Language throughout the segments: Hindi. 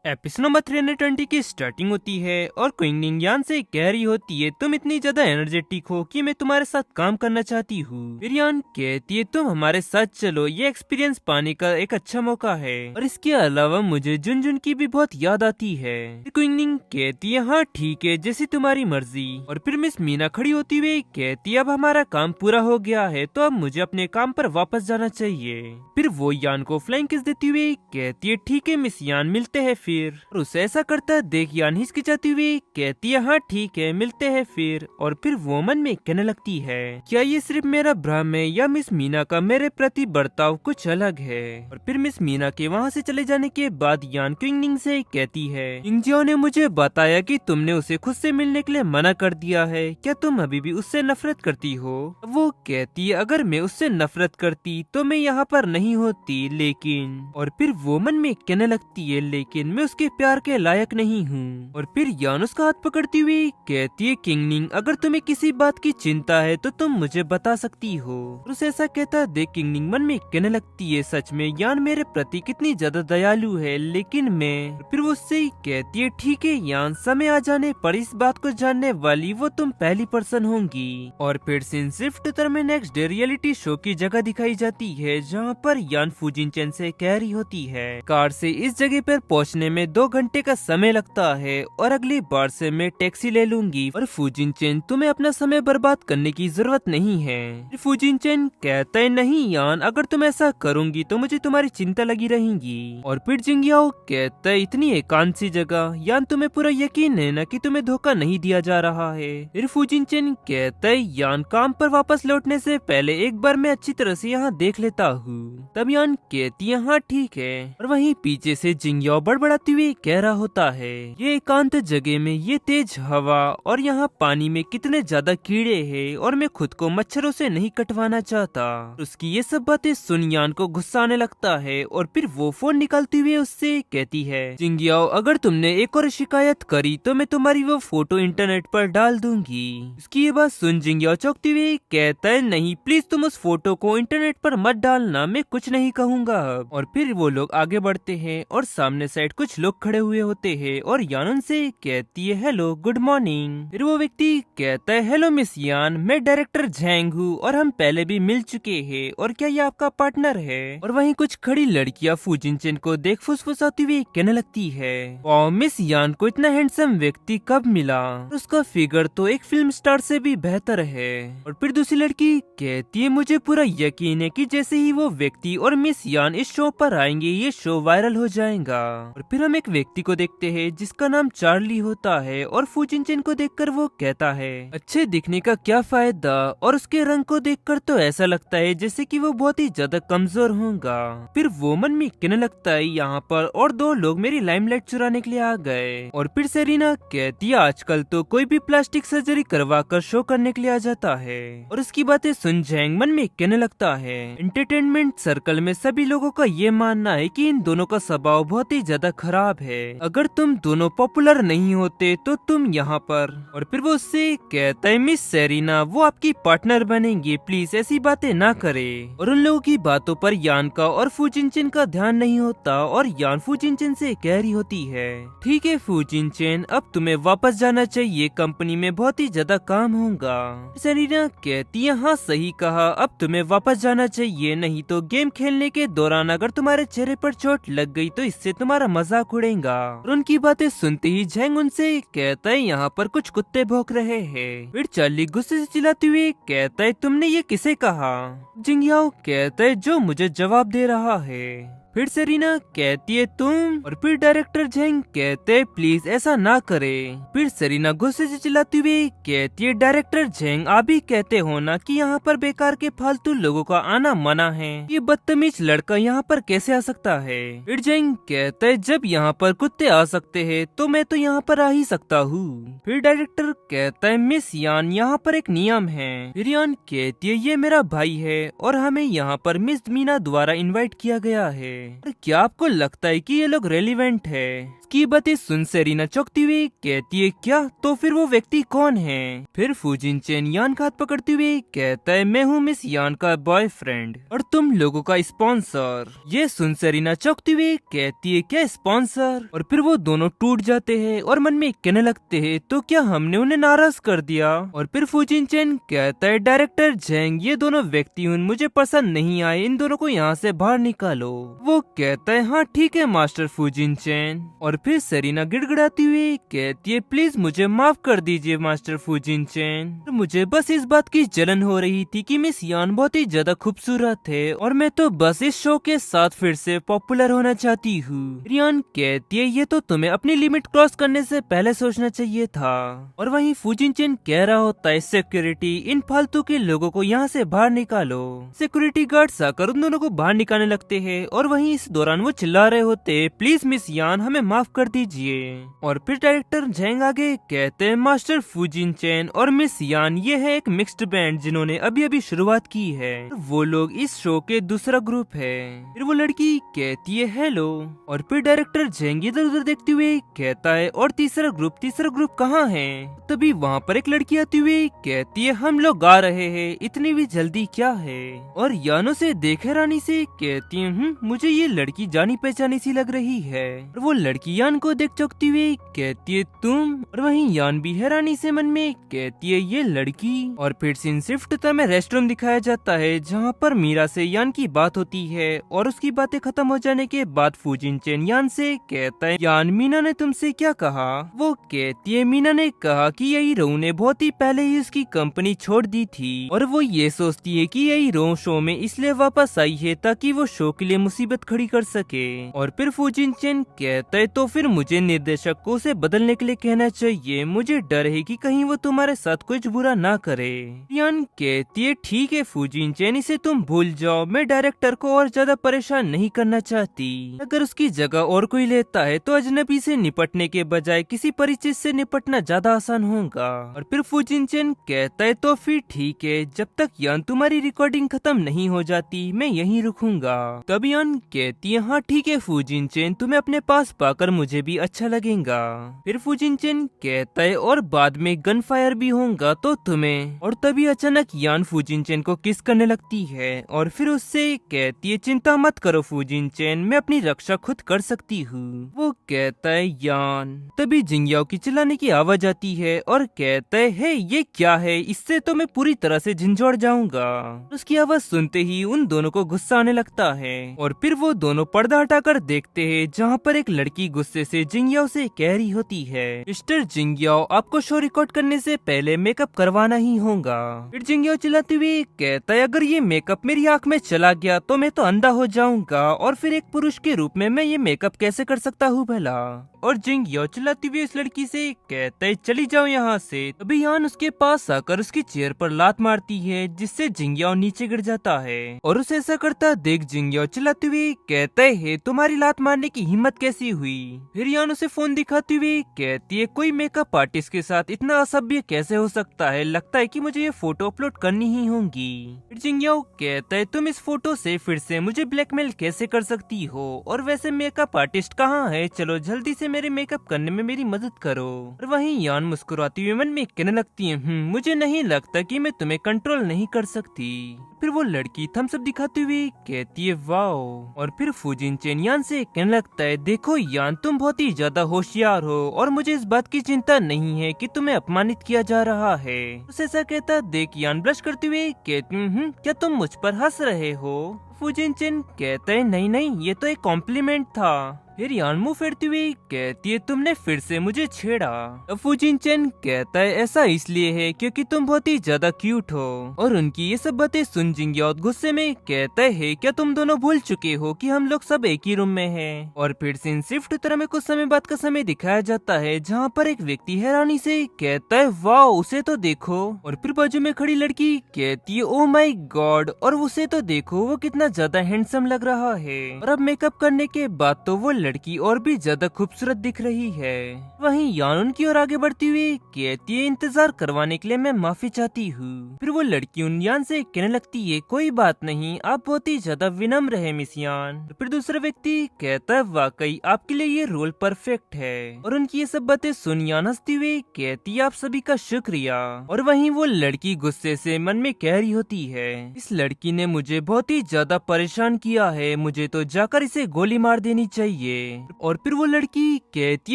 एपिसोड नंबर 320 की स्टार्टिंग होती है और क्विंगनिंग यान से कह रही होती है तुम इतनी ज्यादा एनर्जेटिक हो कि मैं तुम्हारे साथ काम करना चाहती हूँ। फिर यान कहती है तुम हमारे साथ चलो, ये एक्सपीरियंस पाने का एक अच्छा मौका है और इसके अलावा मुझे जुनजुन की भी बहुत याद आती है। फिर क्विंगनिंग कहती है हाँ ठीक है जैसी तुम्हारी मर्जी। और फिर मिस मीना खड़ी होती हुई कहती है अब हमारा काम पूरा हो गया है तो अब मुझे अपने काम पर वापस जाना चाहिए। फिर वो यान को फ्लाइंग किस देती हुई कहती है ठीक है मिस यान मिलते हैं फिर। और उसे ऐसा करता देख यान हिचकिचाती हुई कहती है हाँ ठीक है मिलते हैं फिर। और फिर वो मन में कहने लगती है क्या ये सिर्फ मेरा भ्रम है या मिस मीना का मेरे प्रति बर्ताव कुछ अलग है। और फिर मिस मीना के वहाँ से चले जाने के बाद यान क्विंगनिंग से कहती है इंजियो ने मुझे बताया कि तुमने उसे खुद से मिलने के लिए मना कर दिया है, क्या तुम अभी भी उससे नफरत करती हो। वो कहती है अगर मैं उससे नफरत करती तो मैं यहाँ पर नहीं होती लेकिन। और फिर वो मन में कहने लगती है लेकिन मैं उसके प्यार के लायक नहीं हूँ। और फिर यान उसका हाथ पकड़ती हुई कहती है किंगनिंग अगर तुम्हें किसी बात की चिंता है तो तुम मुझे बता सकती हो। और उसे ऐसा कहता देख किंगनिंग मन में कहने लगती है सच में यान मेरे प्रति कितनी ज्यादा दयालु है लेकिन मैं। फिर वो उससे कहती है ठीक है यान समय आ जाने पर इस बात को जानने वाली वो तुम पहली पर्सन होंगी। और फिर सीन शिफ्ट उत्तर में नेक्स्ट डे रियलिटी शो की जगह दिखाई जाती है जहाँ पर यान फूजिनचेन से कह रही होती है कार से इस जगह पर पहुँचने में 2 घंटे का समय लगता है और अगली बार से मैं टैक्सी ले लूंगी। और फूजिनचेन तुम्हें अपना समय बर्बाद करने की जरूरत नहीं है। फूजिनचेन कहता है नहीं यान अगर तुम ऐसा करूंगी तो मुझे तुम्हारी चिंता लगी रहेगी। और फिर जिंगियाओ कहता है इतनी एकांत सी जगह यान तुम्हें पूरा यकीन है ना कि तुम्हें धोखा नहीं दिया जा रहा है। फिर फूजिनचेन कहता है यान काम पर वापस लौटने से पहले एक बार मैं अच्छी तरह से यहाँ देख लेता हूँ। तब यान कहती है हाँ ठीक है। और वहीं पीछे से जिंगियाओ बड़बड़ाती हुई कह रहा होता है ये एकांत जगह में ये तेज हवा और यहाँ पानी में कितने ज्यादा कीड़े हैं और मैं खुद को मच्छरों से नहीं कटवाना चाहता। उसकी ये सब बातें सुन यान को गुस्सा आने लगता है और फिर वो फोन निकालती हुई उससे कहती है जिंगियाओ अगर तुमने एक और शिकायत करी तो मैं तुम्हारी वो फोटो इंटरनेट पर डाल दूंगी। उसकी ये बात सुन जिंगियाओ चौंकती हुई कहता है नहीं प्लीज तुम उस फोटो को इंटरनेट पर मत डालना, मैं कुछ नहीं कहूँगा। और फिर वो लोग आगे बढ़ते हैं और सामने साइड कुछ लोग खड़े हुए होते हैं और यान उनसे कहती है हेलो गुड मॉर्निंग। फिर वो व्यक्ति कहता है हेलो मिस यान मैं डायरेक्टर झैंग हूँ और हम पहले भी मिल चुके हैं और क्या ये आपका पार्टनर है। और वहीं कुछ खड़ी लड़कियां फूजिनचेन को देख फुसफुसाती हुई कहने लगती है वाह मिस यान को इतना हैंडसम व्यक्ति कब मिला, उसका फिगर तो एक फिल्म स्टार से भी बेहतर है। और फिर दूसरी लड़की कहती है मुझे पूरा यकीन है कि जैसे ही वो व्यक्ति और मिस यान इस शो पर आएंगे ये शो वायरल हो जाएगा। और फिर हम एक व्यक्ति को देखते हैं जिसका नाम चार्ली होता है और फूजिनचेन को देखकर वो कहता है अच्छे दिखने का क्या फायदा, और उसके रंग को देखकर तो ऐसा लगता है जैसे कि वो बहुत ही ज्यादा कमजोर होगा। फिर वो मन में कहने लगता है यहाँ पर और 2 लोग मेरी लाइमलाइट चुराने के लिए आ गए। और फिर सेरीना कहती है आजकल तो कोई भी प्लास्टिक सर्जरी करवा कर शो करने के लिए आ जाता है। और उसकी बातें सुन झैंग मन में कहने लगता है एंटरटेनमेंट सर्कल में सभी लोगों का ये मानना है कि इन दोनों का स्वभाव बहुत ही ज्यादा खराब है, अगर तुम दोनों पॉपुलर नहीं होते तो तुम यहाँ पर। और फिर वो उससे कहता है मिस सेरीना वो आपकी पार्टनर बनेंगे, प्लीज ऐसी बातें ना करे। और उन लोगों की बातों पर यान का और फूजिनचेन का ध्यान नहीं होता और यान फूजिनचेन से कह रही होती है ठीक है फूजिनचेन अब तुम्हें वापस जाना चाहिए, कंपनी में बहुत ही ज्यादा काम होगा। सेरीना कहती है हाँ सही कहा अब तुम्हें वापस जाना चाहिए, नहीं तो गेम खेलने के दौरान अगर तुम्हारे चेहरे पर चोट लग गई तो इससे तुम्हारा मजाक उड़ेगा। और उनकी बातें सुनते ही झैंग उनसे कहता है यहाँ पर कुछ कुत्ते भौंक रहे हैं। फिर चार्ली गुस्से से चिल्लाते हुए कहता है तुमने ये किसे कहा। जिंगियाओ कहता है जो मुझे जवाब दे रहा है। फिर सेरीना कहती है तुम। और फिर डायरेक्टर झेंग कहते हैं प्लीज ऐसा ना करे। फिर सेरीना गुस्से से चिल्लाती हुई कहती है डायरेक्टर झेंग आप भी कहते हो ना कि यहाँ पर बेकार के फालतू लोगों का आना मना है, ये बदतमीज लड़का यहाँ पर कैसे आ सकता है। फिर झेंग कहता है जब यहाँ पर कुत्ते आ सकते हैं तो मैं तो यहाँ पर आ ही सकता हूँ। फिर डायरेक्टर कहता है मिस यान यहाँ पर एक नियम है। फिर यान कहती है ये मेरा भाई है और हमें यहाँ पर मिस मीना द्वारा इन्वाइट किया गया है। और क्या आपको लगता है कि ये लोग रेलिवेंट है? की बातें सुन सेरीना चौंकती हुई कहती है, क्या? तो फिर वो व्यक्ति कौन है? फिर फूजिन चेन यान का हाथ पकड़ते हुए कहता है, मैं हूँ मिस यान का बॉयफ्रेंड और तुम लोगों का स्पॉन्सर। ये सुन सेरीना चौंकती हुई कहती है, क्या स्पॉन्सर? और फिर वो दोनों टूट जाते हैं और मन में कहने लगते हैं, तो क्या हमने उन्हें नाराज कर दिया? और फिर फूजिन चेन कहता है, डायरेक्टर जेंग, ये दोनों व्यक्ति मुझे पसंद नहीं आए, इन दोनों को यहाँ से बाहर निकालो। वो कहता है, हाँ ठीक है मास्टर फूजिन चेन। और फिर सेरीना गिड़गिड़ाती हुई कहती है, प्लीज मुझे माफ कर दीजिए मास्टर फूजिन चेन, मुझे बस इस बात की जलन हो रही थी कि मिस यान बहुत ही ज्यादा खूबसूरत है और मैं तो बस इस शो के साथ फिर से पॉपुलर होना चाहती हूँ। रियान कहती है, ये तो तुम्हें अपनी लिमिट क्रॉस करने से पहले सोचना चाहिए था। और वहीं फूजिन चेन कह रहा होता है, सिक्योरिटी, इन फालतू के लोगों को यहाँ से बाहर निकालो। सिक्योरिटी गार्ड्स आकर उन दोनों को बाहर निकालने लगते हैं और वहीं इस दौरान वो चिल्ला रहे होते, प्लीज मिस यान हमें माफ कर दीजिए। और फिर डायरेक्टर जेंग आगे कहते हैं, मास्टर फूजिन चेन और मिस यान, ये है एक मिक्स्ड बैंड जिन्होंने अभी अभी शुरुआत की है। वो लोग इस शो के दूसरा ग्रुप है। फिर वो लड़की कहती है, हेलो। और फिर डायरेक्टर जेंग इधर उधर देखते हुए कहता है, और तीसरा ग्रुप कहाँ है? तभी वहाँ पर एक लड़की आती हुई कहती है, हम लोग आ रहे हैं, इतनी भी जल्दी क्या है? और यानो से देखे रानी से कहती है, मुझे ये लड़की जानी पहचानी सी लग रही है। और वो लड़की यान को देख चौंकती हुई कहती है, तुम? और वहीं यान भी हैरानी से मन में कहती है, ये लड़की। और फिर सीन शिफ्ट में रेस्टरूम दिखाया जाता है जहाँ पर मीरा से यान की बात होती है और उसकी बातें खत्म हो जाने के बाद फूजिन चेन यान से कहता है, यान, मीना ने तुमसे क्या कहा? वो कहती है, मीना ने कहा कि यही रो ने बहुत ही पहले ही उसकी कंपनी छोड़ दी थी और वो ये सोचती है कि यही रो शो में इसलिए वापस आई है ताकि वो शो के लिए मुसीबत खड़ी कर सके। और फिर फूजिन चेन कहता है, तो फिर मुझे निर्देशक को उसे बदलने के लिए कहना चाहिए, मुझे डर है कि कहीं वो तुम्हारे साथ कुछ बुरा ना करे। यान कहती है, ठीक है फूजिन चेन, इसे तुम भूल जाओ, मैं डायरेक्टर को और ज्यादा परेशान नहीं करना चाहती। अगर उसकी जगह और कोई लेता है तो अजनबी से निपटने के बजाय किसी परिचित से निपटना ज्यादा आसान होगा। और फिर फूजिन चेन कहता है, तो फिर ठीक है, जब तक यान तुम्हारी रिकॉर्डिंग खत्म नहीं हो जाती मैं यहीं रुकूंगा। तब यान कहती है, हाँ ठीक है फूजिन चेन, तुम्हें अपने पास पाकर मुझे भी अच्छा लगेगा। फिर फूजिन चेन कहता है, और बाद में गन फायर भी होगा तो तुम्हें। और तभी अचानक यान फूजिन चेन को किस करने लगती है और फिर उससे कहती है, चिंता मत करो फूजिन चेन, मैं अपनी रक्षा खुद कर सकती हूँ। वो कहता है, यान। तभी जिंगयाओ की चिल्लाने की आवाज आती है और कहता है, हे ये क्या है, इससे तो मैं पूरी तरह से झंझोड़ जाऊंगा। उसकी आवाज सुनते ही उन दोनों को गुस्सा आने लगता है और फिर वो दोनों पर्दा हटाकर देखते हैं जहाँ पर एक लड़की गुस्से से जिंगयाओ से कह रही होती है, मिस्टर जिंगयाओ, आपको शो रिकॉर्ड करने से पहले मेकअप करवाना ही होगा। फिर जिंगयाओ चिल्लाते हुए कहता है, अगर ये मेकअप मेरी आँख में चला गया तो मैं तो अंधा हो जाऊंगा और फिर एक पुरुष के रूप में मैं ये मेकअप कैसे कर सकता हूँ भला? और जिंगयाओ चिल्लाती हुई इस लड़की से कहता है, चली जाओ यहाँ से। अभी यान उसके पास आकर उसकी चेयर पर लात मारती है जिससे जिंगयाओ नीचे गिर जाता है और उसे ऐसा करता देख जिंगयाओ चिल्लाते हुए कहता है, तुम्हारी लात मारने की हिम्मत कैसी हुई? फिर यान उसे फोन दिखाती हुई कहती है, कोई मेकअप आर्टिस्ट के साथ इतना असभ्य कैसे हो सकता है, लगता है कि मुझे ये फोटो अपलोड करनी ही होगी। फिर जिंगयाओ कहता है, तुम इस फोटो से फिर से मुझे ब्लैकमेल कैसे कर सकती हो, और वैसे मेकअप आर्टिस्ट कहाँ है, चलो जल्दी से मेरे मेकअप करने में मेरी मदद करो। और वहीं यान मुस्कुराती हुई मन में कहने लगती है, मुझे नहीं लगता कि मैं तुम्हें कंट्रोल नहीं कर सकती। फिर वो लड़की थम्स अप दिखाती हुई कहती है, वाओ। और फिर फूजिन चेन यान से कहने लगता है, देखो यान, तुम बहुत ही ज्यादा होशियार हो और मुझे इस बात की चिंता नहीं है कि तुम्हें अपमानित किया जा रहा है। उसे ऐसा कहता देख यान ब्लश करते हुए कहती हूँ, क्या तुम मुझ पर हंस रहे हो? फूजिन चेन कहता है, नहीं नहीं, ये तो एक कॉम्प्लीमेंट था। फिर यान मुंह फेरती हुई कहती है, तुमने फिर से मुझे छेड़ा। फूजिन चेन कहता है, ऐसा इसलिए है क्योंकि तुम बहुत ही ज्यादा क्यूट हो। और उनकी ये सब बातें सुन जिंगयाओ गुस्से में कहता है, क्या तुम दोनों भूल चुके हो कि हम लोग सब एक ही रूम में हैं? और फिर सीन शिफ्ट तरह में कुछ समय बाद का समय दिखाया जाता है जहाँ पर एक व्यक्ति हैरानी से कहता है, वाह उसे तो देखो। और फिर बाजू में खड़ी लड़की कहती है, ओ माई गॉड, और उसे तो देखो, वो कितना ज्यादा हैंडसम लग रहा है। और अब मेकअप करने के बाद तो वो लड़की और भी ज्यादा खूबसूरत दिख रही है। वहीं यान उनकी ओर आगे बढ़ती हुई कहती है, इंतजार करवाने के लिए मैं माफी चाहती हूँ। फिर वो लड़की उन यान से कहने लगती है, कोई बात नहीं, आप बहुत ही ज्यादा विनम्र है मिस यान। फिर दूसरा व्यक्ति कहता है, वाकई आपके लिए ये रोल परफेक्ट है। और उनकी ये सब बातें सुन यान हंसती हुई कहती है, आप सभी का शुक्रिया। और वहीं वो लड़की गुस्से से मन में कह रही होती है, इस लड़की ने मुझे बहुत ही ज्यादा परेशान किया है, मुझे तो जाकर इसे गोली मार देनी चाहिए। और फिर वो लड़की कहती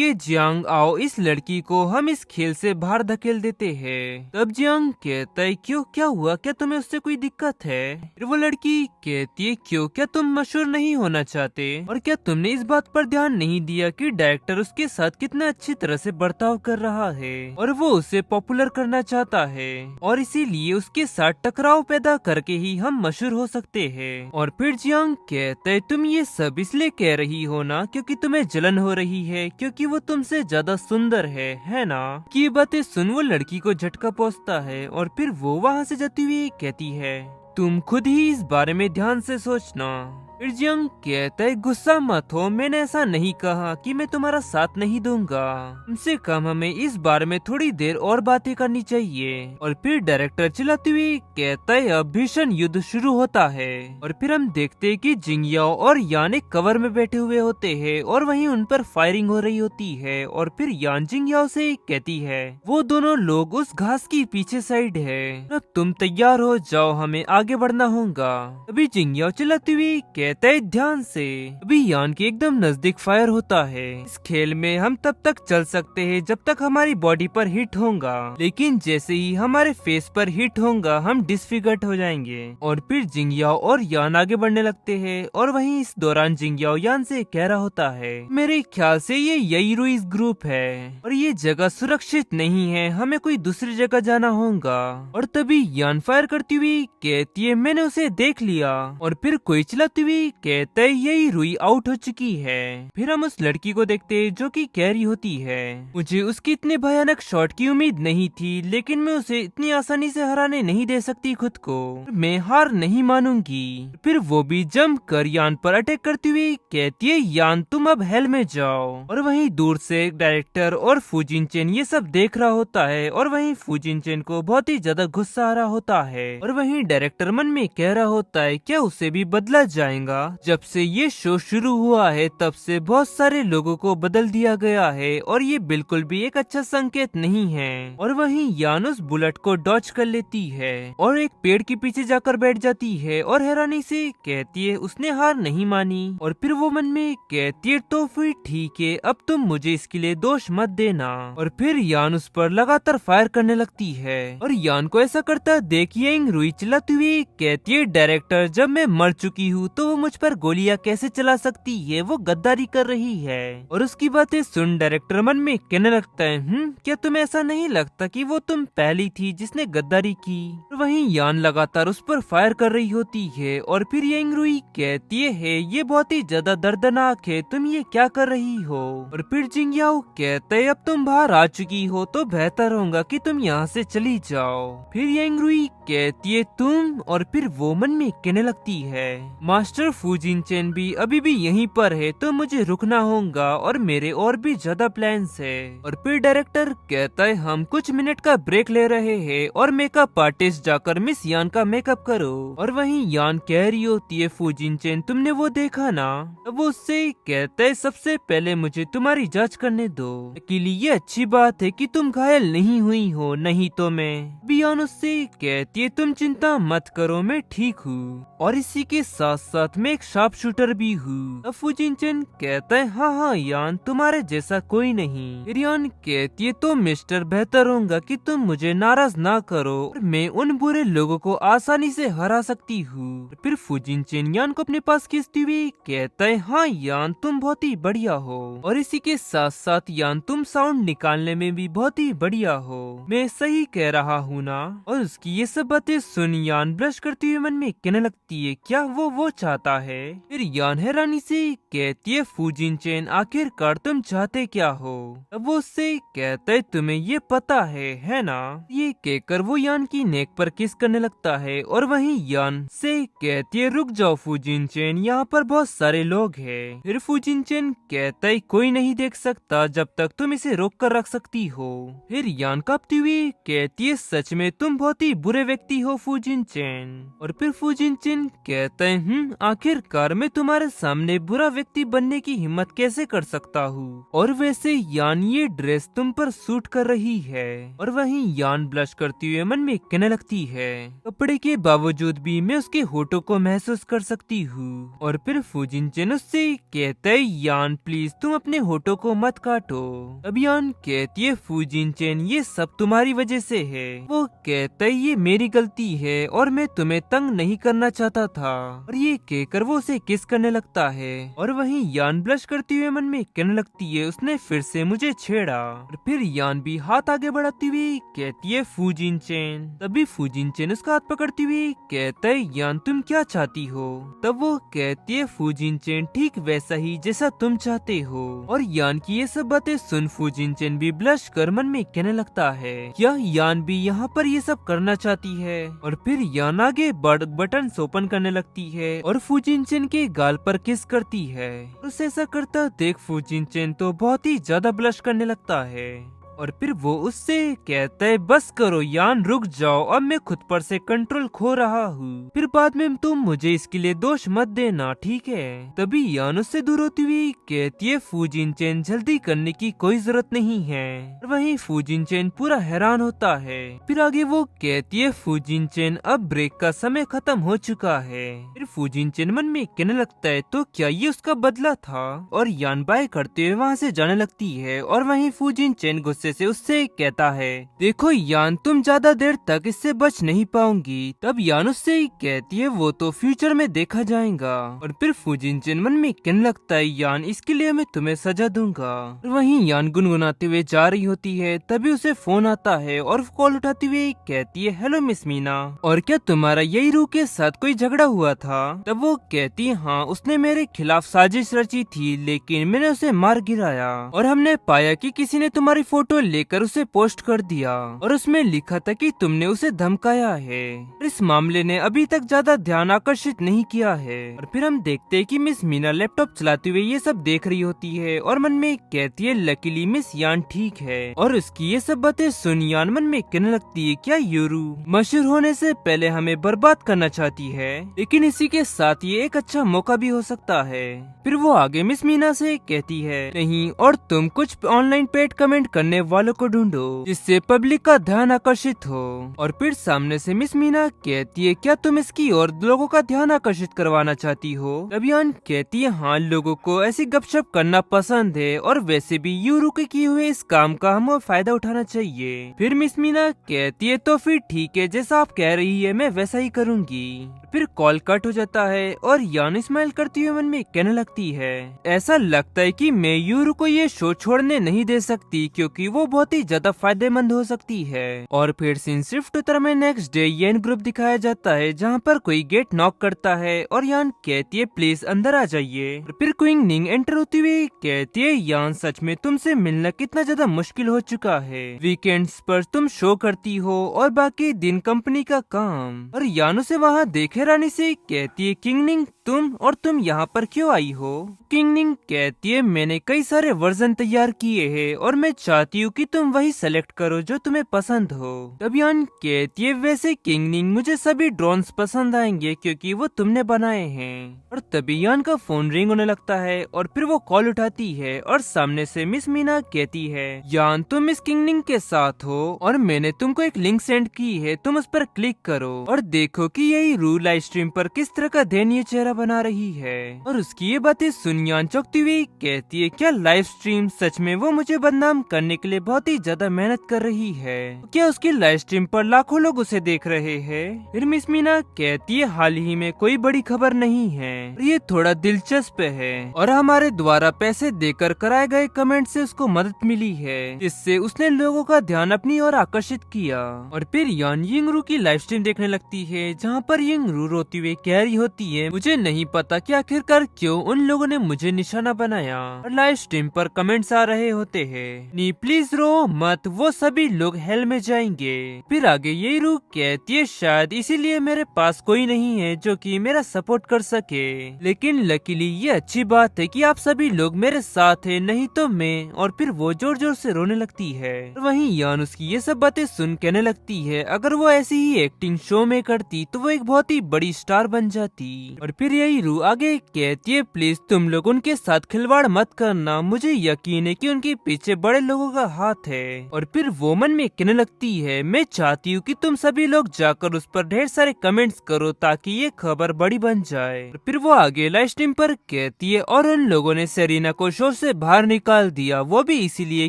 है, जियांग आओ, इस लड़की को हम इस खेल से बाहर धकेल देते हैं। तब जियांग कहता है, क्यों, क्या हुआ, क्या तुम्हें उससे कोई दिक्कत है? फिर वो लड़की कहती है, क्यों, क्या तुम मशहूर नहीं होना चाहते? और क्या तुमने इस बात पर ध्यान नहीं दिया कि डायरेक्टर उसके साथ कितना अच्छी तरह से बर्ताव कर रहा है और वो उसे पॉपुलर करना चाहता है, और इसीलिए उसके साथ टकराव पैदा करके ही हम मशहूर हो सकते हैं। और फिर जियांग कहता है, तुम ये सब इसलिए कह रही हो ना क्योंकि तुम्हें जलन हो रही है, क्योंकि वो तुमसे ज्यादा सुंदर है ना? कि ये बातें सुन वो लड़की को झटका पहुंचता है और फिर वो वहाँ से जाती हुई कहती है, तुम खुद ही इस बारे में ध्यान से सोचना। फिर जियांग कहता है, गुस्सा मत हो, मैंने ऐसा नहीं कहा कि मैं तुम्हारा साथ नहीं दूंगा, कम कम हमें इस बारे में थोड़ी देर और बातें करनी चाहिए। और फिर डायरेक्टर चिल्लाते हुए कहता है, अब भीषण युद्ध शुरू होता है। और फिर हम देखते हैं कि जिंगयाओ और यान एक कवर में बैठे हुए होते हैं और वहीं उन पर फायरिंग हो रही होती है। और फिर यान जिंगयाओ से कहती है, वो दोनों लोग उस घास की पीछे साइड है, अब तुम तैयार हो जाओ, हमें आगे बढ़ना होगा। अभी जिंगयाओ चिल्लाती हुई कहता है, ध्यान से। अभी यान के एकदम नजदीक फायर होता है। इस खेल में हम तब तक चल सकते हैं जब तक हमारी बॉडी पर हिट होगा, लेकिन जैसे ही हमारे फेस पर हिट होगा हम डिसफिगर्ड हो जाएंगे। और फिर जिंगयाओ और यान आगे बढ़ने लगते हैं और वहीं इस दौरान जिंगयाओ यान से कह रहा होता है, मेरे ख्याल से ये यही रुइस ग्रुप है और ये जगह सुरक्षित नहीं है, हमें कोई दूसरी जगह जाना होगा। और तभी यान फायर करती हुई कहती है, मैंने उसे देख लिया। और फिर कोई चिल्लाती हुई कहता है, यही रुई आउट हो चुकी है। फिर हम उस लड़की को देखते हैं जो कि कैरी होती है। मुझे उसकी इतने भयानक शॉट की उम्मीद नहीं थी, लेकिन मैं उसे इतनी आसानी से हराने नहीं दे सकती खुद को, मैं हार नहीं मानूंगी। फिर वो भी जंप कर यान पर अटैक करती हुई कहती है, यान तुम अब हेल में जाओ। और वहीं दूर से डायरेक्टर और फूजिन चेन ये सब देख रहा होता है और वहीं फूजिन चेन को बहुत ही ज्यादा गुस्सा आ रहा होता है। और वहीं डायरेक्टर मन में कह रहा होता है, क्या उसे भी बदला जाएगा? जब से ये शो शुरू हुआ है तब से बहुत सारे लोगों को बदल दिया गया है और ये बिल्कुल भी एक अच्छा संकेत नहीं है। और वहीं यान उस बुलेट को डॉच कर लेती है और एक पेड़ के पीछे जाकर बैठ जाती है और हैरानी से कहती है, उसने हार नहीं मानी। और फिर वो मन में कहती है, तो फिर ठीक है, अब तुम मुझे इसके लिए दोष मत देना। और फिर यान उस पर लगातार फायर करने लगती है और यान को ऐसा करता देख यंग रुई चिल्लाती हुई कहती है, डायरेक्टर जब मैं मर चुकी हूँ तो वो मुझ पर गोलियां कैसे चला सकती है, वो गद्दारी कर रही है। और उसकी बातें सुन डायरेक्टर मन में कहने लगता है, क्या तुम्हें ऐसा नहीं लगता कि वो तुम पहली थी जिसने गद्दारी की? और वहीं यान लगातार उस पर फायर कर रही होती है और फिर यंग रुई कहती है, ये बहुत ही ज्यादा दर्दनाक है, तुम ये क्या कर रही हो? और फिर जिंगयाओ कहते है, अब तुम बाहर आ चुकी हो तो बेहतर होगा कि तुम यहाँ से चली जाओ। फिर यंग रुई कहती है, तुम? और फिर वो मन में कहने लगती है, मास्टर फूजिन चेन भी अभी भी यहीं पर है तो मुझे रुकना होगा और मेरे और भी ज्यादा प्लान्स है। और फिर डायरेक्टर कहता है, हम कुछ मिनट का ब्रेक ले रहे हैं और मेकअप आर्टिस्ट जाकर मिस यान का मेकअप करो। और वहीं यान कह रही होती है, फूजिन चेन तुमने वो देखा ना? अब वो उससे कहता है, सबसे पहले मुझे तुम्हारी जांच करने दो, अकेली ये अच्छी बात है कि तुम घायल नहीं हुई हो, नहीं तो मैं। बियॉन उससे कहती है, तुम चिंता मत करो, मैं ठीक हूँ और इसी के साथ साथ मैं एक शार्प शूटर भी हूँ। अब फूजिन चेन कहता है, हाँ यान तुम्हारे जैसा कोई नहीं। फिर यान कहती है, तो मिस्टर बेहतर होगा कि तुम मुझे नाराज ना करो और मैं उन बुरे लोगों को आसानी से हरा सकती हूँ। फिर फूजिन चेन यान को अपने पास खींचती हुई कहता है, हाँ यान तुम बहुत ही बढ़िया हो और इसी के साथ साथ यान तुम साउंड निकालने में भी बहुत ही बढ़िया हो, मैं सही कह रहा हूँ ना? और उसकी ये सब बातें सुन यान ब्लश करती हुई मन में कहने लगती है क्या वो चाहता है। फिर यान हैरानी से कहती है फूजिन चेन आखिरकार तुम चाहते क्या हो। तब वो उससे कहता है तुम्हें ये पता है ना। ये कहकर वो यान की नेक पर किस करने लगता है और वहीं यान से कहती है रुक जाओ फूजिन चेन, यहाँ पर बहुत सारे लोग हैं। फिर फूजिन चेन कहता है कोई नहीं देख सकता जब तक तुम इसे रोक कर रख सकती हो। फिर यान कांपती हुई कहती है सच में तुम बहुत ही बुरे व्यक्ति हो फूजिन चेन। और फिर फूजिन चेन कहता है आखिरकार मैं तुम्हारे सामने बुरा व्यक्ति बनने की हिम्मत कैसे कर सकता हूँ, और वैसे यान ये ड्रेस तुम पर सूट कर रही है। और वहीं यान ब्लश करती हुए मन में कहने लगती है कपड़े के बावजूद भी मैं उसके होठों को महसूस कर सकती हूँ। और फिर फूजिन चेन उससे कहता है यान प्लीज तुम अपने होठों को मत काटो। अब यान कहती है फूजिन चेन ये सब तुम्हारी वजह से है। वो कहता है ये मेरी गलती है और मैं तुम्हें तंग नहीं करना चाहता था। और ये कहकर वो उसे किस करने लगता है। और वहीं यान ब्लश करती हुए मन में कहने लगती है उसने फिर से मुझे छेड़ा। और फिर यान भी हाथ आगे बढ़ाती हुई कहती है फूजिन चेन। तभी फूजिन चेन उसका हाथ पकड़ती हुई कहता है यान तुम क्या चाहती हो। तब वो कहती है फूजिन चेन ठीक वैसा ही जैसा तुम चाहते हो। और यान की ये सब बातें सुन फूजिन चेन भी ब्लश कर मन में कहने लगता है क्या यान भी यहाँ पर ये सब करना चाहती है। और फिर यान आगे बटन ओपन करने लगती है और फूजिन चेन के गाल पर किस करती है। उसे ऐसा करता देख फूजिन चेन तो बहुत ही ज्यादा ब्लश करने लगता है। और फिर वो उससे कहता है बस करो यान रुक जाओ, अब मैं खुद पर से कंट्रोल खो रहा हूँ, फिर बाद में तुम मुझे इसके लिए दोष मत देना ठीक है। तभी यान उससे दूर होती हुई कहती है फूजिन चेन जल्दी करने की कोई जरूरत नहीं है। और वहीं फूजिन चेन पूरा हैरान होता है। फिर आगे वो कहती है फूजिन चेन अब ब्रेक का समय खत्म हो चुका है। फिर फूजिन चेन मन में कहने लगता है तो क्या ये उसका बदला था। और यान बाय करते हुए वहाँ से जाने लगती है। और वहीं फूजिन चेन गुस्से से उससे कहता है देखो यान तुम ज्यादा देर तक इससे बच नहीं पाऊंगी। तब यान उससे कहती है वो तो फ्यूचर में देखा जाएगा। और फिर फूजिन चेन मन में कहने लगता है यान इसके लिए मैं तुम्हें सजा दूंगा। और वहीं यान गुनगुनाते हुए जा रही होती है। तभी उसे फोन आता है और कॉल उठाती हुए कहती है हेलो मिस मीना, और क्या तुम्हारा यही रूह के साथ कोई झगड़ा हुआ था। तब वो कहती है हाँ उसने मेरे खिलाफ साजिश रची थी लेकिन मैंने उसे मार गिराया। और हमने पाया कि किसी ने तुम्हारी फोटो लेकर उसे पोस्ट कर दिया और उसमें लिखा था कि तुमने उसे धमकाया है। इस मामले ने अभी तक ज्यादा ध्यान आकर्षित नहीं किया है। और फिर हम देखते हैं कि मिस मीना लैपटॉप चलाते हुए ये सब देख रही होती है और मन में कहती है लकीली मिस यान ठीक है। और उसकी ये सब बातें सुन यान मन में कहने लगती है क्या यूरू मशहूर होने से पहले हमें बर्बाद करना चाहती है, लेकिन इसी के साथ ये एक अच्छा मौका भी हो सकता है। फिर वो आगे मिस मीना से कहती है नहीं और तुम कुछ ऑनलाइन पेड कमेंट करने वालों को ढूंढो जिससे पब्लिक का ध्यान आकर्षित हो। और फिर सामने से मिस मीना कहती है क्या तुम इसकी और लोगों का ध्यान आकर्षित करवाना चाहती हो। तब यान कहती है हाँ लोगों को ऐसी गपशप करना पसंद है और वैसे भी यूरू के किए हुए इस काम का हमें फायदा उठाना चाहिए। फिर मिस मीना कहती है तो फिर ठीक है जैसा आप कह रही है मैं वैसा ही करूँगी। फिर कॉल कट हो जाता है और यान स्माइल करती हुई मन में कहने लगती है ऐसा लगता है कि मैं यूरू को ये शो छोड़ने नहीं दे सकती क्योंकि वो बहुत ही ज्यादा फायदेमंद हो सकती है। और फिर सीन शिफ्ट उत्तर में नेक्स्ट डे यान ग्रुप दिखाया जाता है जहाँ पर कोई गेट नॉक करता है और यान कहती है प्लीज अंदर आ जाइए। फिर क्विंग निंग एंटर होती हुई कहती है यान सच में तुमसे मिलना कितना ज्यादा मुश्किल हो चुका है, वीकेंड्स पर तुम शो करती हो और बाकी दिन कंपनी का काम। और यान उसे वहाँ देखे रानी से कहती है किंग निंग तुम यहाँ पर क्यों आई हो। किंग निंग कहती है मैंने कई सारे वर्जन तैयार किए हैं और मैं चाहती हूँ कि तुम वही सेलेक्ट करो जो तुम्हें पसंद हो। तब यान कहती है वैसे किंग निंग मुझे सभी ड्रोन्स पसंद आएंगे क्योंकि वो तुमने बनाए हैं। और तभी यान का फोन रिंग होने लगता है और फिर वो कॉल उठाती है और सामने से मिस मीना कहती है यान तुम मिस किंग निंग के साथ हो और मैंने तुमको एक लिंक सेंड की है, तुम उस पर क्लिक करो और देखो कि यही रू लाइव स्ट्रीम पर किस तरह का दयनीय चेहरा बना रही है। और उसकी ये बातें सुन यान चौंकती हुई कहती है क्या लाइव स्ट्रीम, सच में वो मुझे बदनाम करने के के लिए बहुत ही ज्यादा मेहनत कर रही है। क्या उसकी लाइव स्ट्रीम पर लाखों लोग उसे देख रहे हैं? फिर मिस मीना कहती है हाल ही में कोई बड़ी खबर नहीं है, ये थोड़ा दिलचस्प है और हमारे द्वारा पैसे देकर कराए गए कमेंट से उसको मदद मिली है, जिससे उसने लोगों का ध्यान अपनी ओर आकर्षित किया। और फिर यान यिंगरू की लाइव स्ट्रीम देखने लगती है, जहाँ पर यिंगरू रोती हुई कह रही होती है, मुझे नहीं पता कि आखिरकार क्यों उन लोगों ने मुझे निशाना बनाया। और लाइव स्ट्रीम पर कमेंट्स आ रहे होते हैं, नी प्लीज रो मत, वो सभी लोग हेल में जाएंगे। फिर आगे यिंगरू कहती है शायद इसीलिए मेरे पास कोई नहीं है जो कि मेरा सपोर्ट कर सके, लेकिन लकीली ये अच्छी बात है कि आप सभी लोग मेरे साथ हैं, नहीं तो मैं। और फिर वो जोर जोर से रोने लगती है। वहीं यान उसकी ये सब बातें सुन कहने लगती है अगर वो ऐसी ही एक्टिंग शो में करती तो वो एक बहुत ही बड़ी स्टार बन जाती। और फिर यही आगे कहती है प्लीज तुम लोग उनके साथ खिलवाड़ मत करना, मुझे यकीन है कि उनके पीछे बड़े लोगों का हाथ है। और फिर वो मन में कहने लगती है मैं चाहती हूँ कि तुम सभी लोग जाकर उस पर ढेर सारे कमेंट्स करो ताकि ये खबर बड़ी बन जाए। और फिर वो आगे लाइव स्ट्रीम पर कहती है और उन लोगों ने सेरीना को शो से बाहर निकाल दिया, वो भी इसीलिए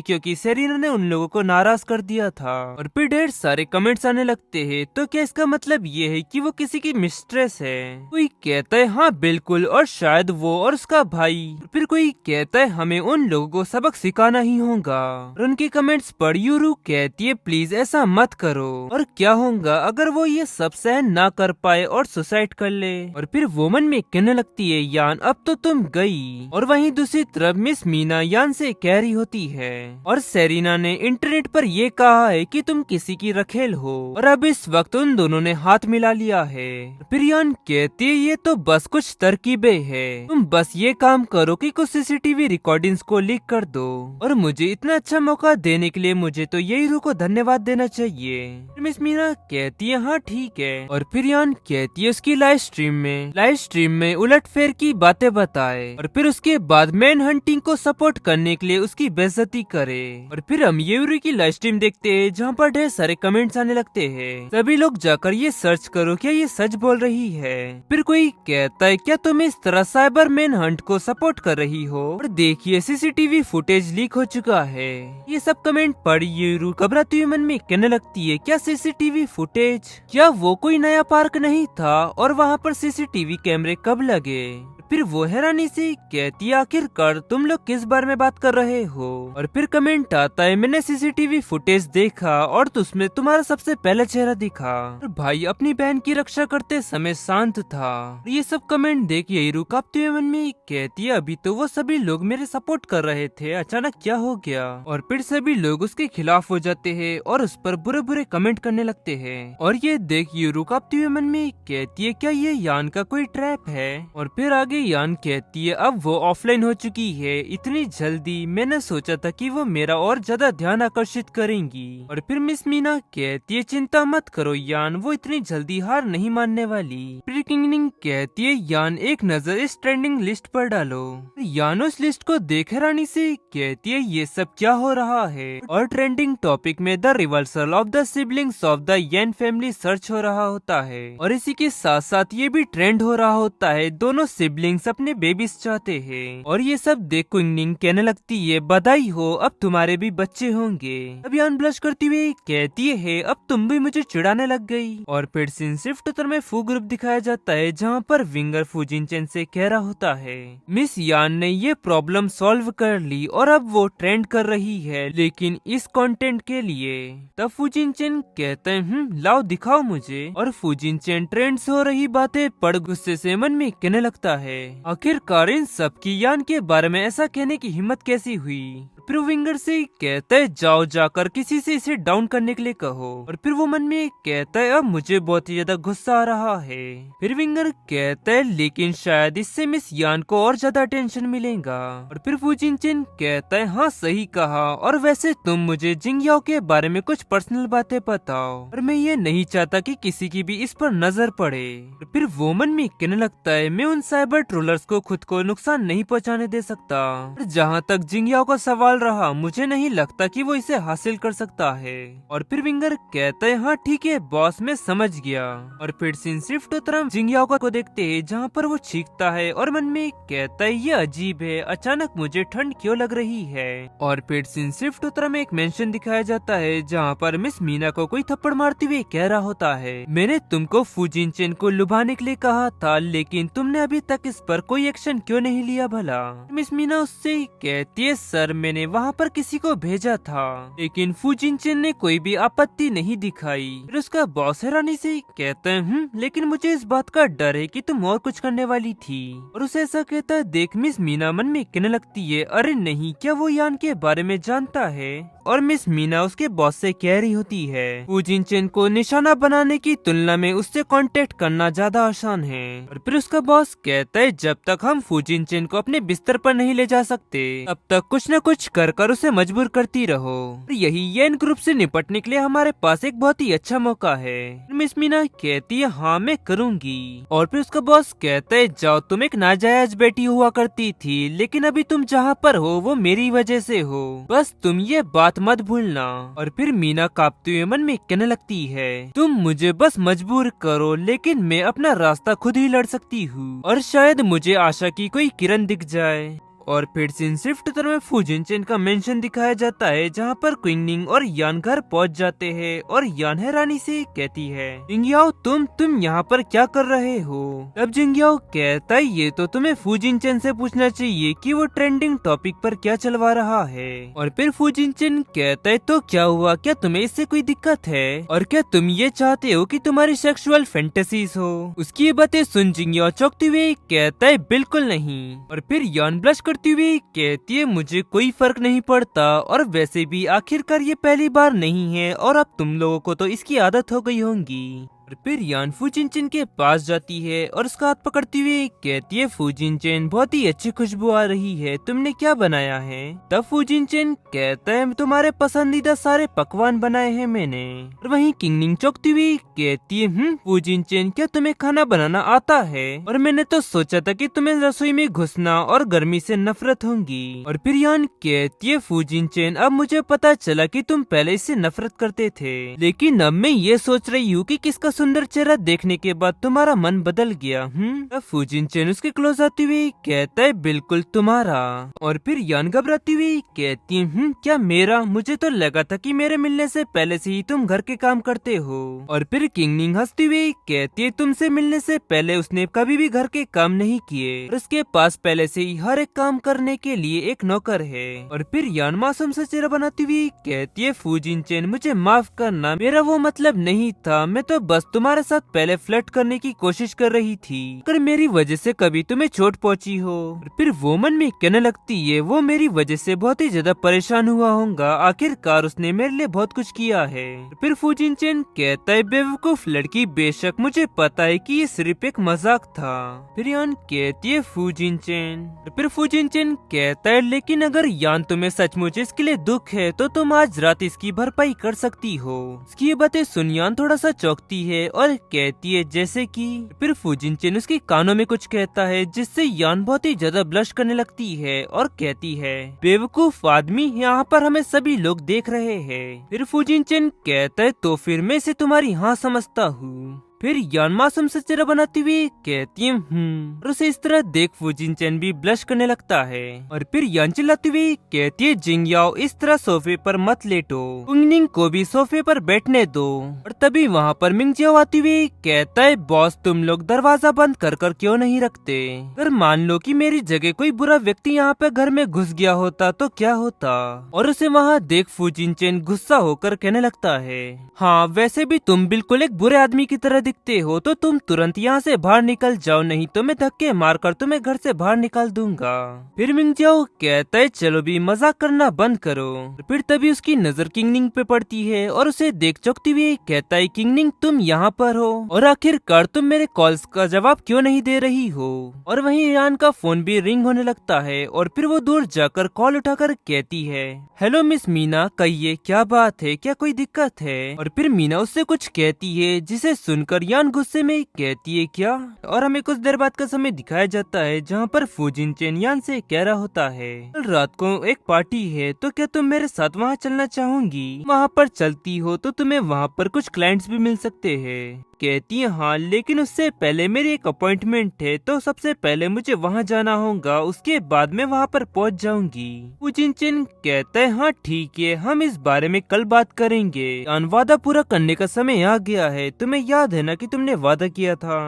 क्योंकि सेरीना ने उन लोगों को नाराज कर दिया था। और फिर ढेर सारे कमेंट्स आने लगते हैं, तो क्या इसका मतलब ये है कि वो किसी की मिस्ट्रेस है? कोई कहता है हाँ बिल्कुल, और शायद वो और उसका भाई। फिर कोई कहता है हमें उन लोगों को सबक सिखाना ही होगा। और उनके कमेंट्स पर यूरू कहती है प्लीज ऐसा मत करो, और क्या होगा अगर वो ये सब सहन ना कर पाए और सुसाइड कर ले। और फिर वो मन में कहने लगती है यान अब तो तुम गई। और वहीं दूसरी तरफ मिस मीना यान से कह रही होती है और सेरीना ने इंटरनेट पर ये कहा है कि तुम किसी की रखेल हो, और अब इस वक्त उन दोनों ने हाथ मिला लिया है। फिर यान कहती है ये तो बस कुछ तरकीबें है, तुम बस ये काम करो कि कुछ सीसीटीवी रिकॉर्डिंग्स को लीक कर दो, और मुझे इतना अच्छा मौका देने के लिए मुझे तो यही को धन्यवाद देना चाहिए। मिस मीना कहती है हाँ ठीक है। और फिर यान कहती है उसकी लाइव स्ट्रीम में उलटफेर की बातें बताए, और फिर उसके बाद मैन हंटिंग को सपोर्ट करने के लिए उसकी बेइज्जती करे। और फिर हम यूरी की लाइव स्ट्रीम देखते हैं, जहाँ पर ढेर सारे कमेंट्स आने लगते हैं, सभी लोग जाकर ये सर्च करो क्या ये सच बोल रही है। फिर कोई कहता है क्या तुम इस तरह साइबर मैन हंट को सपोर्ट कर रही हो, और देखिए सीसीटीवी फुटेज लीक हो चुका है। ये सब कमेंट पढ़ यूरू घबराती हुई मन में कहने लगती है क्या सीसीटीवी फुटेज, क्या वो कोई नया पार्क नहीं था, और वहाँ पर सीसीटीवी कैमरे कब लगे? फिर वो हैरानी से कहती आखिरकार तुम लोग किस बारे में बात कर रहे हो। और फिर कमेंट आता है मैंने सीसीटीवी फुटेज देखा और उसमें तुम्हारा सबसे पहला चेहरा दिखा, और भाई अपनी बहन की रक्षा करते समय शांत था। ये सब कमेंट देख यही कांपते हुए मन में कहती है अभी तो वो सभी लोग मेरे सपोर्ट कर रहे थे, अचानक क्या हो गया? और फिर सभी लोग उसके खिलाफ हो जाते हैं और उस पर बुरे बुरे कमेंट करने लगते हैं। और ये देख यूरू कांपते हुए मन में कहती है क्या ये यान का कोई ट्रैप है? और फिर आगे यान कहती है अब वो ऑफलाइन हो चुकी है, इतनी जल्दी मैंने सोचा था कि वो मेरा और ज्यादा ध्यान आकर्षित करेंगी। और फिर मिस मीना कहती है चिंता मत करो यान, वो इतनी जल्दी हार नहीं मानने वाली। फिर किंगनिंग कहती है यान एक नजर इस ट्रेंडिंग लिस्ट पर डालो। यान उस लिस्ट को देख हैरानी से कहती है ये सब क्या हो रहा है? और ट्रेंडिंग टॉपिक में the reversal of the siblings of the yen family search हो रहा होता है, और इसी के साथ साथ ये भी ट्रेंड हो रहा होता है दोनों सिबलिंग्स अपने बेबीज चाहते हैं। और ये सब देख क्विंगनिंग कहने लगती है बधाई हो, अब तुम्हारे भी बच्चे होंगे। अब यान ब्लश करती हुई कहती है अब तुम भी मुझे चिढ़ाने लग गई। और फिर सीन शिफ्ट उत्तर में फू ग्रुप दिखाया जाता है, जहाँ पर विंगर फूजिनचेन से कह रहा होता है मिस यान ने ये प्रॉब्लम सॉल्व कर ली और अब वो ट्रेंड कर रही है, लेकिन इस कंटेंट के लिए। तब फूजिनचेन कहते हैं लाओ दिखाओ मुझे। और फूजिनचेन ट्रेंड्स हो रही बातें पढ़ गुस्से से मन में कहने लगता है आखिरकार इन सब की यान के बारे में ऐसा कहने की हिम्मत कैसी हुई? फिर विंगर से कहता है जाओ जाकर किसी से इसे डाउन करने के लिए कहो। और फिर वो मन में कहता है अब मुझे बहुत ही ज्यादा गुस्सा आ रहा है। फिर विंगर कहता है लेकिन शायद इससे मिस यान को और ज्यादा टेंशन मिलेगा। और फिर फूजिनचेन कहता है हाँ सही कहा, और वैसे तुम मुझे जिंगयाओ के बारे में कुछ पर्सनल बातें बताओ, और मैं ये नहीं चाहता कि किसी की भी इस पर नजर पड़े। और फिर वो मन में कहने लगता है मैं उन साइबर ट्रोलर्स को खुद को नुकसान नहीं पहुंचाने दे सकता। जहाँ तक जिंगयाओ का सवाल सवाल रहा, मुझे नहीं लगता कि वो इसे हासिल कर सकता है। और फिर विंगर कहता है हाँ ठीक है बॉस, मैं समझ गया। और फिर सीन शिफ्ट होता है जिंगयाओ को देखते हैं जहाँ पर वो चीखता है और मन में कहता है ये अजीब है, अचानक मुझे ठंड क्यों लग रही है। और फिर सीन शिफ्ट होता में एक मेंशन दिखाया जाता है जहाँ पर मिस मीना को कोई थप्पड़ मारते हुए कह रहा होता है, मैंने तुमको फुजिनचेन को लुभाने के लिए कहा था, लेकिन तुमने अभी तक इस पर कोई एक्शन क्यों नहीं लिया भला। मिस मीना उससे कहती है सर मैंने वहाँ पर किसी को भेजा था, लेकिन फुजिनचेन ने कोई भी आपत्ति नहीं दिखाई। फिर उसका बॉस हैरानी से कहता है लेकिन मुझे इस बात का डर है कि तुम और कुछ करने वाली थी। और उसे ऐसा कहता है देख मिस मीना मन में कहने लगती है अरे नहीं, क्या वो यान के बारे में जानता है। और मिस मीना उसके बॉस से कह रही होती है फुजिनचेन को निशाना बनाने की तुलना में उससे कांटेक्ट करना ज्यादा आसान है। और फिर उसका बॉस कहता है जब तक हम फुजिनचेन को अपने बिस्तर पर नहीं ले जा सकते तब तक कुछ न कुछ कर कर उसे मजबूर करती रहो। यही येन ग्रुप से निपटने के लिए हमारे पास एक बहुत ही अच्छा मौका है। मिस मीना कहती है हाँ मैं करूँगी। और फिर उसका बॉस कहता है जाओ, तुम एक नाजायज बेटी हुआ करती थी, लेकिन अभी तुम जहाँ पर हो वो मेरी वजह से हो, बस तुम ये बात मत भूलना। और फिर मीना कांपते हुए मन में कहने लगती है तुम मुझे बस मजबूर करो, लेकिन मैं अपना रास्ता खुद ही लड़ सकती हूँ और शायद मुझे आशा की कोई किरण दिख जाए। और फिर सीन शिफ्ट तरह में फुजिनचेन का मेंशन दिखाया जाता है जहाँ पर क्विंगनिंग और यान घर पहुँच जाते हैं और यान हैरानी से कहती है जिंगयाओ तुम यहाँ पर क्या कर रहे हो। तब जिंगयाओ कहता है ये तो तुम्हें फुजिनचेन से पूछना चाहिए कि वो ट्रेंडिंग टॉपिक पर क्या चलवा रहा है। और फिर फुजिनचेन कहता है तो क्या हुआ, क्या तुम्हें इससे कोई दिक्कत है और क्या तुम ये चाहते हो कि तुम्हारी सेक्सुअल फैंटेसीज हो। उसकी ये बातें सुन जिंगयाओ चौंकते हुए कहता है बिल्कुल नहीं। और फिर यान ब्लश करती हुई कहती है मुझे कोई फर्क नहीं पड़ता, और वैसे भी आखिरकार ये पहली बार नहीं है और अब तुम लोगों को तो इसकी आदत हो गई होगी। और फिर यान फुजिनचेन के पास जाती है और उसका हाथ पकड़ती हुई कहती है फुजिनचेन बहुत ही अच्छी खुशबू आ रही है, तुमने क्या बनाया है। तब फुजिनचेन कहता है तुम्हारे पसंदीदा सारे पकवान बनाए हैं मैंने। और वहीं किंगनिंग चौंकती हुई कहती है फुजिनचेन क्या तुम्हें खाना बनाना आता है, और मैंने तो सोचा था कि तुम्हें रसोई में घुसना और गर्मी से नफरत होंगी। और फिर यान कहती है फुजिनचेन अब मुझे पता चला कि तुम पहले इससे नफरत करते थे, लेकिन अब मैं ये सोच रही हूँ कि किसका सुंदर चेहरा देखने के बाद तुम्हारा मन बदल गया। तब फुजिनचेन उसके क्लोज आती हुई कहता है बिल्कुल तुम्हारा। और फिर यान घबराती हुई कहती है क्या मेरा, मुझे तो लगा था कि मेरे मिलने से पहले से ही तुम घर के काम करते हो। और फिर किंगनिंग हंसती हुई कहती है तुमसे मिलने से पहले उसने कभी भी घर के काम नहीं किए और उसके पास पहले से ही हर एक काम करने के लिए एक नौकर है। और फिर यान मासूम सा चेहरा बनाती हुई कहती है फुजिनचेन मुझे माफ करना, मेरा वो मतलब नहीं था, मैं तो बस तुम्हारे साथ पहले फ्लर्ट करने की कोशिश कर रही थी, अगर मेरी वजह से कभी तुम्हें चोट पहुंची हो। फिर वो मन में कहने लगती है वो मेरी वजह से बहुत ही ज्यादा परेशान हुआ होगा, आखिरकार उसने मेरे लिए बहुत कुछ किया है। फिर फुजिनचेन कहता है बेवकूफ लड़की, बेशक मुझे पता है कि ये सिर्फ एक मजाक था। फिर यान कहती है फुजिनचेन। फिर फुजिनचेन कहता है लेकिन अगर यान तुम्हें सचमुच इसके लिए दुख है तो तुम आज रात इसकी भरपाई कर सकती हो। इसकी ये बातें सुन यान थोड़ा सा चौंकती है और कहती है जैसे कि। फिर फुजिनचेन उसके कानों में कुछ कहता है जिससे यान बहुत ही ज्यादा ब्लश करने लगती है और कहती है बेवकूफ आदमी, यहाँ पर हमें सभी लोग देख रहे हैं। फिर फुजिनचेन कहता है तो फिर मैं इसे तुम्हारी हाँ समझता हूँ। फिर यान मासूम से चेहरा बनाती हुई कहती है और उसे इस तरह देख फुजिनचेन भी ब्लश करने लगता है। और फिर यान चिल्लाती हुई कहती है जिंगयाओ इस तरह सोफे पर मत लेटो, कुंगनिंग को भी सोफे पर बैठने दो। और तभी वहाँ पर मिंगजियाओ आती हुई कहता है बॉस तुम लोग दरवाजा बंद कर कर क्यों नहीं रखते, अगर मान लो कि मेरी जगह कोई बुरा व्यक्ति यहाँ पे घर में घुस गया होता तो क्या होता। और उसे वहाँ देख फुजिनचेन गुस्सा होकर कहने लगता है हाँ वैसे भी तुम बिल्कुल एक बुरे आदमी की तरह दिखते हो, तो तुम तुरंत यहाँ से बाहर निकल जाओ, नहीं तो मैं धक्के मारकर तुम्हें घर से बाहर निकाल दूंगा। फिर मिंगजियाओ कहता है चलो भी मजाक करना बंद करो। फिर तभी उसकी नजर किंगनिंग पे पड़ती है और उसे देख चौंकती हुई कहता है किंगनिंग तुम यहाँ पर हो और आखिरकार तुम मेरे कॉल्स का जवाब क्यों नहीं दे रही हो। और वहीं यान का फोन भी रिंग होने लगता है और फिर वो दूर जाकर कॉल उठाकर कहती है हेलो मिस मीना, कहिए क्या बात है, क्या कोई दिक्कत है। और फिर मीना उससे कुछ कहती है जिसे सुनकर सुनकर यान गुस्से में कहती है क्या, और हमें कुछ देर बाद का समय दिखाया जाता है जहाँ पर फू जिनचेन यान से कह रहा होता है कल रात को एक पार्टी है तो क्या तुम मेरे साथ वहाँ चलना चाहोगी, वहाँ पर चलती हो तो तुम्हें वहाँ पर कुछ क्लाइंट्स भी मिल सकते हैं। कहती है हाँ, लेकिन उससे पहले मेरी एक अपॉइंटमेंट है तो सबसे पहले मुझे वहाँ जाना होगा, उसके बाद मैं वहाँ पर पहुँच जाऊंगी। फू जिनचेन कहता है हाँ ठीक है, हम इस बारे में कल बात करेंगे। वादा पूरा करने का समय आ गया है, तुम्हें याद है ना कि तुमने वादा किया था।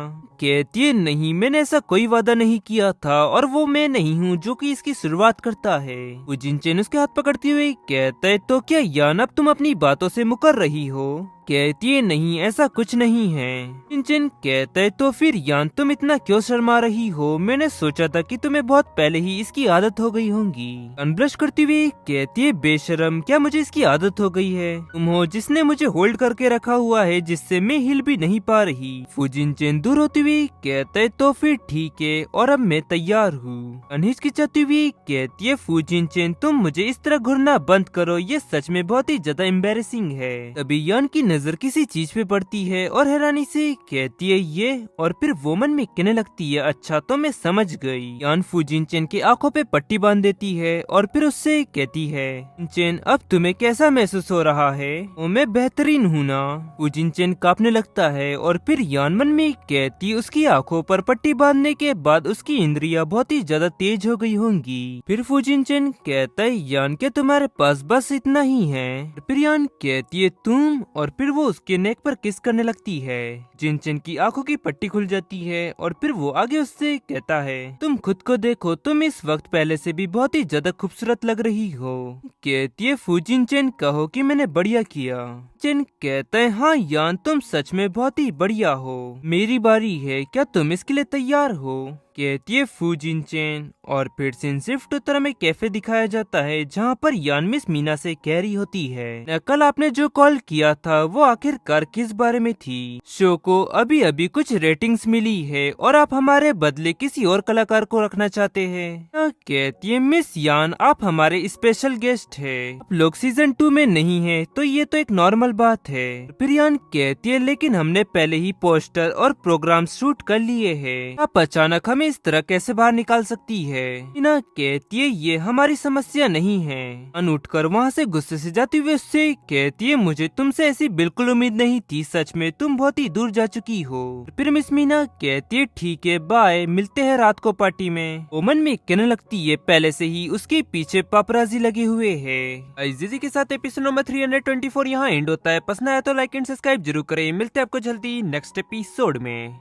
कहती है नहीं, मैंने ऐसा कोई वादा नहीं किया था और वो मैं नहीं हूँ जो कि इसकी शुरुआत करता है। वो जिनचेन उसके हाथ पकड़ती हुई कहता है तो क्या यान अब तुम अपनी बातों से मुकर रही हो। कहती है नहीं, ऐसा कुछ नहीं है। जिनचेन कहता है तो फिर यान तुम इतना क्यों शर्मा रही हो, मैंने सोचा था कि तुम्हें बहुत पहले ही इसकी आदत हो गई होगी। अनब्लश करती हुई कहती है बेशरम, क्या मुझे इसकी आदत हो गई है, तुम हो जिसने मुझे होल्ड करके रखा हुआ है जिससे मैं हिल भी नहीं पा रही। फू जिनचेन दूर होती हुई कहता है तो फिर ठीक है और अब मैं तैयार हूँ। अनहिचकिचाती हुई कहती है फू जिनचेन तुम मुझे इस तरह घूरना बंद करो, ये सच में बहुत ही ज्यादा एम्बेरसिंग है। तभी यान की नजर किसी चीज पे पड़ती है और हैरानी से कहती है ये, और फिर वो मन में कहने लगती है अच्छा तो मैं समझ गई। यान फू जिनचेन की आंखों पे पट्टी बांध देती है और फिर उससे कहती है जिनचेन अब तुम्हें कैसा महसूस हो रहा है। ओ मैं बेहतरीन हूँ ना। फू जिनचेन कांपने लगता है और फिर यान मन में कहती उसकी आंखों पर पट्टी बांधने के बाद उसकी इंद्रियां बहुत ही ज्यादा तेज हो गई होंगी। फिर फू जिनचेन कहता है यान के तुम्हारे पास बस इतना ही है। फिर यान कहती है तुम, और फिर वो उसके नेक पर किस करने लगती है। जिनचेन की आंखों की पट्टी खुल जाती है और फिर वो आगे उससे कहता है तुम खुद को देखो, तुम इस वक्त पहले से भी बहुत ही ज्यादा खूबसूरत लग रही हो। कहती है फू जिनचेन कहो कि मैंने बढ़िया किया। जिन कहता है हाँ यान तुम सच में बहुत ही बढ़िया हो, मेरी बारी है, क्या तुम इसके लिए तैयार हो। कहती है फू जिनचेन, और फिर सीन शिफ्ट उत्तर में कैफे दिखाया जाता है जहाँ पर यान मिस मीना से कह रही होती है कल आपने जो कॉल किया था वो आखिरकार किस बारे में थी। शो को अभी अभी कुछ रेटिंग्स मिली है और आप हमारे बदले किसी और कलाकार को रखना चाहते हैं। कहती है मिस यान आप हमारे स्पेशल गेस्ट है, आप लोग सीजन 2 में नहीं है तो ये तो एक नॉर्मल बात है। फिर यान कहती है लेकिन हमने पहले ही पोस्टर और प्रोग्राम शूट कर लिए हैं, आप अचानक हमें इस तरह कैसे बाहर निकाल सकती है। टीना कहती है ये हमारी समस्या नहीं है। अन उठकर वहाँ से गुस्से से जाती हुई उससे कहती है मुझे तुमसे ऐसी बिल्कुल उम्मीद नहीं थी, सच में तुम बहुत ही दूर जा चुकी हो। फिर मिस मीना कहती है ठीक है बाय, मिलते हैं रात को पार्टी में। वो मन में कहने लगती है पहले से ही उसके पीछे पापराजी लगे हुए है। इसी के साथ एपिसोड नंबर 324 यहाँ एंड होता है। पसंद आया तो लाइक एंड सब्सक्राइब जरूर करें। मिलते हैं आपको जल्दी नेक्स्ट एपिसोड में।